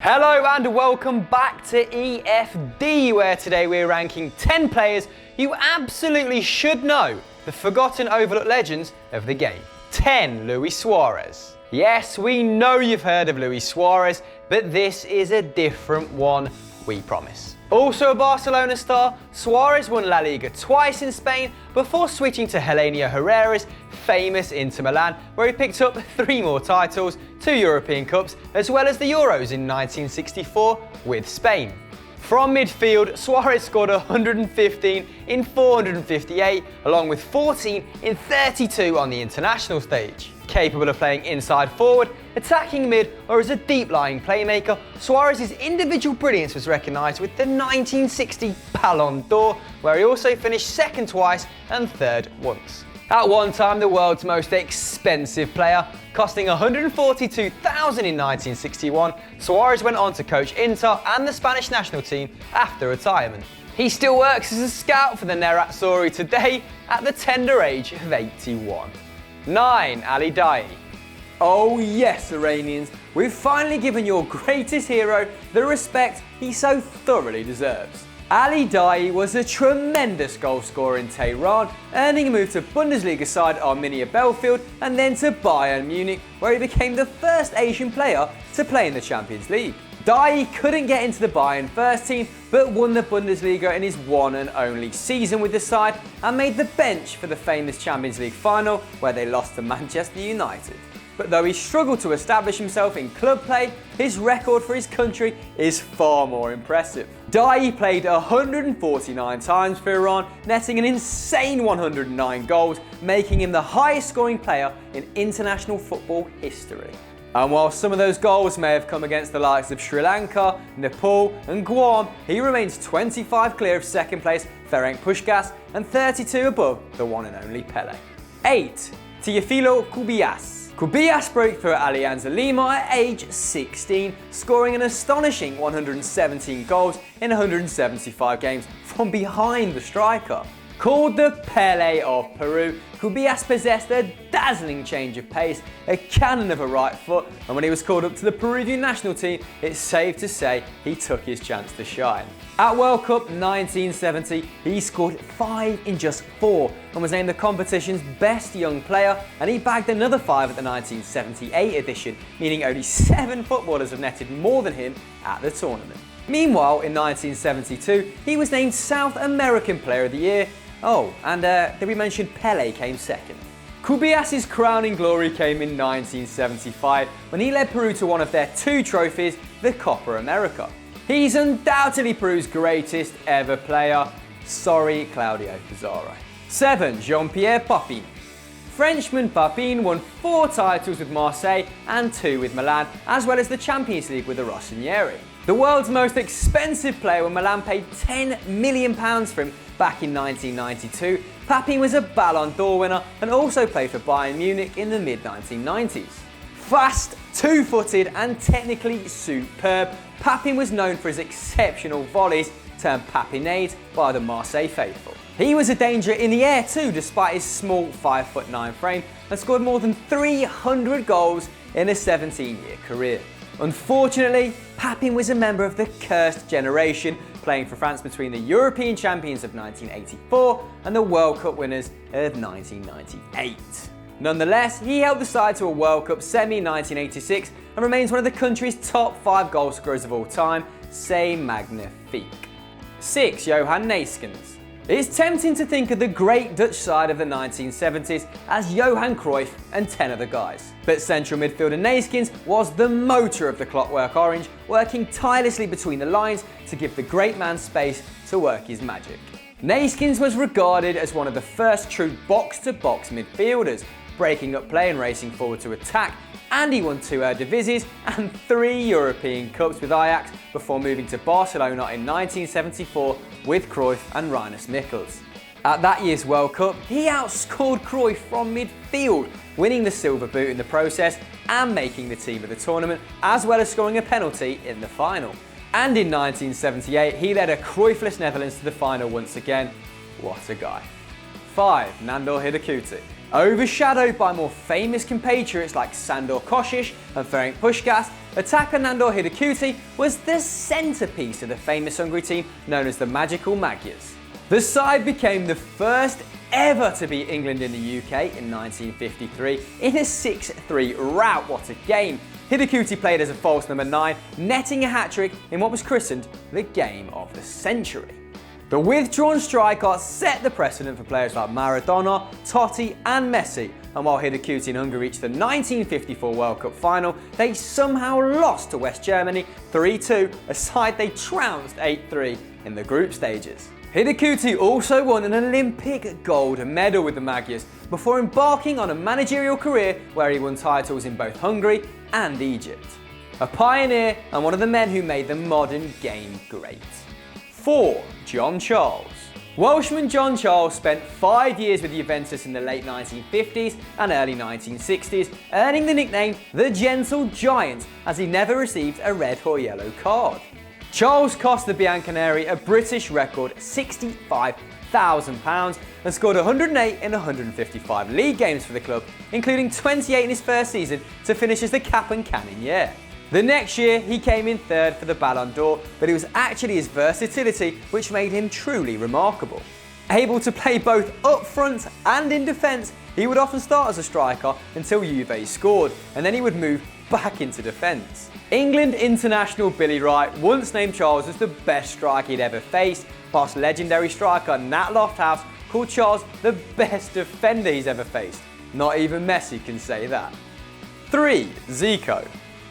Hello and welcome back to EFD, where today we're ranking 10 players you absolutely should know, the forgotten overlooked legends of the game. 10. Luis Suárez. Yes, we know you've heard of Luis Suárez, but this is a different one, we promise. Also a Barcelona star, Suárez won La Liga twice in Spain before switching to Helenio Herrera's famous Inter Milan, where he picked up 3 more titles, 2 European Cups, as well as the Euros in 1964 with Spain. From midfield, Suárez scored 115 in 458, along with 14 in 32 on the international stage. Capable of playing inside forward, attacking mid, or as a deep-lying playmaker, Suárez's individual brilliance was recognised with the 1960 Ballon d'Or, where he also finished second twice and third once. At one time, the world's most expensive player, costing $142,000 in 1961, Suárez went on to coach Inter and the Spanish national team after retirement. He still works as a scout for the Nerazzurri today at the tender age of 81. 9. Ali Daei. Oh yes, Iranians, we've finally given your greatest hero the respect he so thoroughly deserves. Ali Daei was a tremendous goalscorer in Tehran, earning a move to Bundesliga side Arminia Bielefeld and then to Bayern Munich, where he became the first Asian player to play in the Champions League. Daei couldn't get into the Bayern first team, but won the Bundesliga in his one and only season with the side and made the bench for the famous Champions League final, where they lost to Manchester United. But though he struggled to establish himself in club play, his record for his country is far more impressive. Daei played 149 times for Iran, netting an insane 109 goals, making him the highest scoring player in international football history. And while some of those goals may have come against the likes of Sri Lanka, Nepal and Guam, he remains 25 clear of second place Ferenc Puskás and 32 above the one and only Pele. 8. Teófilo Cubillas. Cubillas broke through at Alianza Lima at age 16, scoring an astonishing 117 goals in 175 games from behind the striker. Called the Pele of Peru, Cubillas possessed a dazzling change of pace, a cannon of a right foot, and when he was called up to the Peruvian national team, it's safe to say he took his chance to shine. At World Cup 1970, he scored 5 in just 4 and was named the competition's best young player, and he bagged another 5 at the 1978 edition, meaning only 7 footballers have netted more than him at the tournament. Meanwhile, in 1972, he was named South American Player of the Year. Oh, and did we mention Pele came second? Cubillas' crowning glory came in 1975 when he led Peru to one of their 2 trophies, the Copa America. He's undoubtedly Peru's greatest ever player. Sorry, Claudio Pizarro. 7. Jean-Pierre Papin. Frenchman Papin won 4 titles with Marseille and 2 with Milan, as well as the Champions League with the Rossoneri. The world's most expensive player when Milan paid £10 million for him back in 1992, Papin was a Ballon d'Or winner and also played for Bayern Munich in the mid-1990s. Fast, 2-footed and technically superb, Papin was known for his exceptional volleys, termed papinades by the Marseille faithful. He was a danger in the air too, despite his small 5'9" frame, and scored more than 300 goals in a 17-year career. Unfortunately, Papin was a member of the cursed generation, playing for France between the European champions of 1984 and the World Cup winners of 1998. Nonetheless, he helped the side to a World Cup semi in 1986 and remains one of the country's top 5 goal scorers of all time. C'est magnifique. 6. Johan Neeskens. It's tempting to think of the great Dutch side of the 1970s as Johan Cruyff and 10 other guys. But central midfielder Neeskens was the motor of the Clockwork Orange, working tirelessly between the lines to give the great man space to work his magic. Neeskens was regarded as one of the first true box-to-box midfielders, breaking up play and racing forward to attack, and he won 2 Eredivisie and 3 European Cups with Ajax before moving to Barcelona in 1974 with Cruyff and Rinus Michels. At that year's World Cup, he outscored Cruyff from midfield, winning the silver boot in the process and making the team of the tournament, as well as scoring a penalty in the final. And in 1978, he led a Cruyffless Netherlands to the final once again. What a guy. 5. Nándor Hidegkuti. Overshadowed by more famous compatriots like Sandor Kostic and Ferenc Puskás, attacker Nándor Hidegkuti was the centrepiece of the famous Hungary team known as the Magical Magyars. The side became the first ever to beat England in the UK in 1953 in a 6-3 rout. What a game! Hidegkuti played as a false number 9, netting a hat-trick in what was christened the game of the century. The withdrawn striker set the precedent for players like Maradona, Totti and Messi, and while Hidegkuti and Hungary reached the 1954 World Cup final, they somehow lost to West Germany 3-2, a side they trounced 8-3 in the group stages. Hidegkuti also won an Olympic gold medal with the Magyars before embarking on a managerial career where he won titles in both Hungary and Egypt. A pioneer and one of the men who made the modern game great. 4. John Charles. Welshman John Charles spent 5 years with Juventus in the late 1950s and early 1960s, earning the nickname the Gentle Giant as he never received a red or yellow card. Charles cost the Bianconeri a British record £65,000 and scored 108 in 155 league games for the club, including 28 in his first season to finish as the cap and cannon year. The next year he came in third for the Ballon d'Or, but it was actually his versatility which made him truly remarkable. Able to play both up front and in defence, he would often start as a striker until Juve scored, and then he would move back into defence. England international Billy Wright once named Charles as the best striker he'd ever faced, whilst legendary striker Nat Lofthouse called Charles the best defender he's ever faced. Not even Messi can say that. 3. Zico.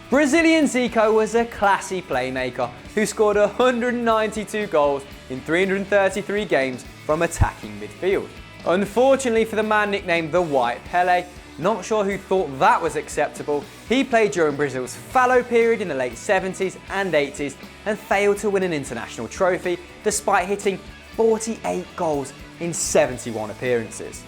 Brazilian Zico was a classy playmaker who scored 192 goals in 333 games from attacking midfield. Unfortunately for the man nicknamed the White Pele, not sure who thought that was acceptable, he played during Brazil's fallow period in the late 70s and 80s and failed to win an international trophy despite hitting 48 goals in 71 appearances.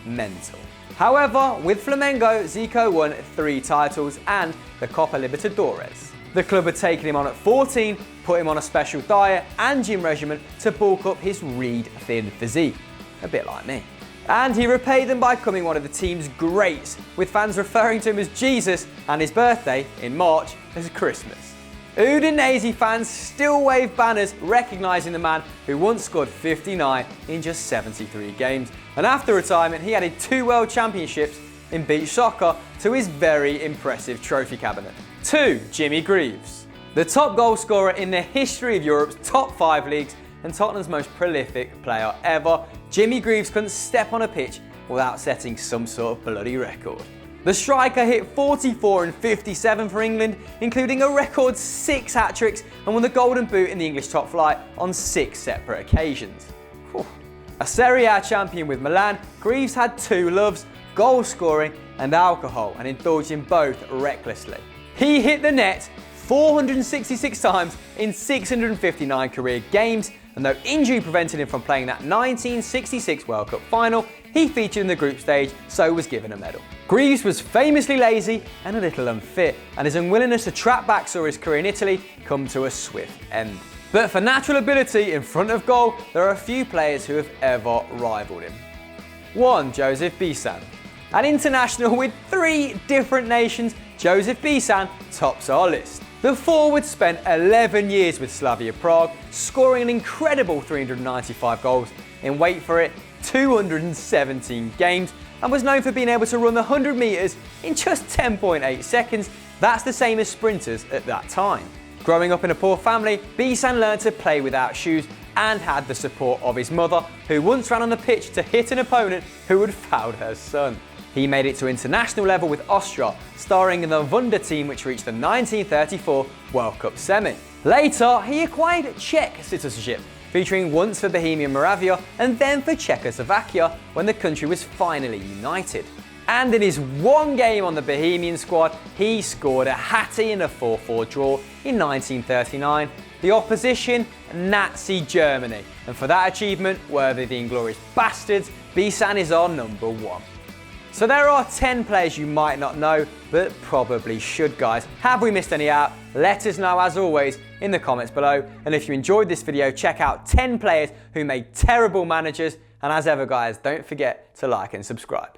Mental. However, with Flamengo, Zico won 3 titles and the Copa Libertadores. The club had taken him on at 14, put him on a special diet and gym regimen to bulk up his reed-thin physique. A bit like me. And he repaid them by becoming one of the team's greats, with fans referring to him as Jesus and his birthday, in March, as Christmas. Udinese fans still wave banners recognising the man who once scored 59 in just 73 games, and after retirement he added 2 World Championships in beach soccer to his very impressive trophy cabinet. 2. Jimmy Greaves. The top goal scorer in the history of Europe's top 5 leagues and Tottenham's most prolific player ever, Jimmy Greaves couldn't step on a pitch without setting some sort of bloody record. The striker hit 44 and 57 for England, including a record 6 hat-tricks, and won the Golden Boot in the English top flight on 6 separate occasions. Whew. A Serie A champion with Milan, Greaves had 2 loves, goal scoring and alcohol, and indulged in both recklessly. He hit the net 466 times in 659 career games, and though injury prevented him from playing that 1966 World Cup final, he featured in the group stage, so was given a medal. Greaves was famously lazy and a little unfit, and his unwillingness to track back saw his career in Italy come to a swift end. But for natural ability in front of goal, there are a few players who have ever rivaled him. 1. Josef Bican. An international with 3 different nations, Josef Bican tops our list. The forward spent 11 years with Slavia Prague, scoring an incredible 395 goals in, wait for it, 217 games, and was known for being able to run the 100 metres in just 10.8 seconds. That's the same as sprinters at that time. Growing up in a poor family, Bican learned to play without shoes and had the support of his mother, who once ran on the pitch to hit an opponent who had fouled her son. He made it to international level with Austria, starring in the Wunder team which reached the 1934 World Cup semi. Later, he acquired Czech citizenship, featuring once for Bohemian Moravia and then for Czechoslovakia when the country was finally united. And in his 1 game on the Bohemian squad, he scored a hattie in a 4-4 draw in 1939. The opposition, Nazi Germany. And for that achievement, worthy of the Inglorious Bastards, Bican is our number 1. So there are 10 players you might not know, but probably should, guys. Have we missed any out? Let us know, as always, in the comments below. And if you enjoyed this video, check out 10 players who made terrible managers. And as ever, guys, don't forget to like and subscribe.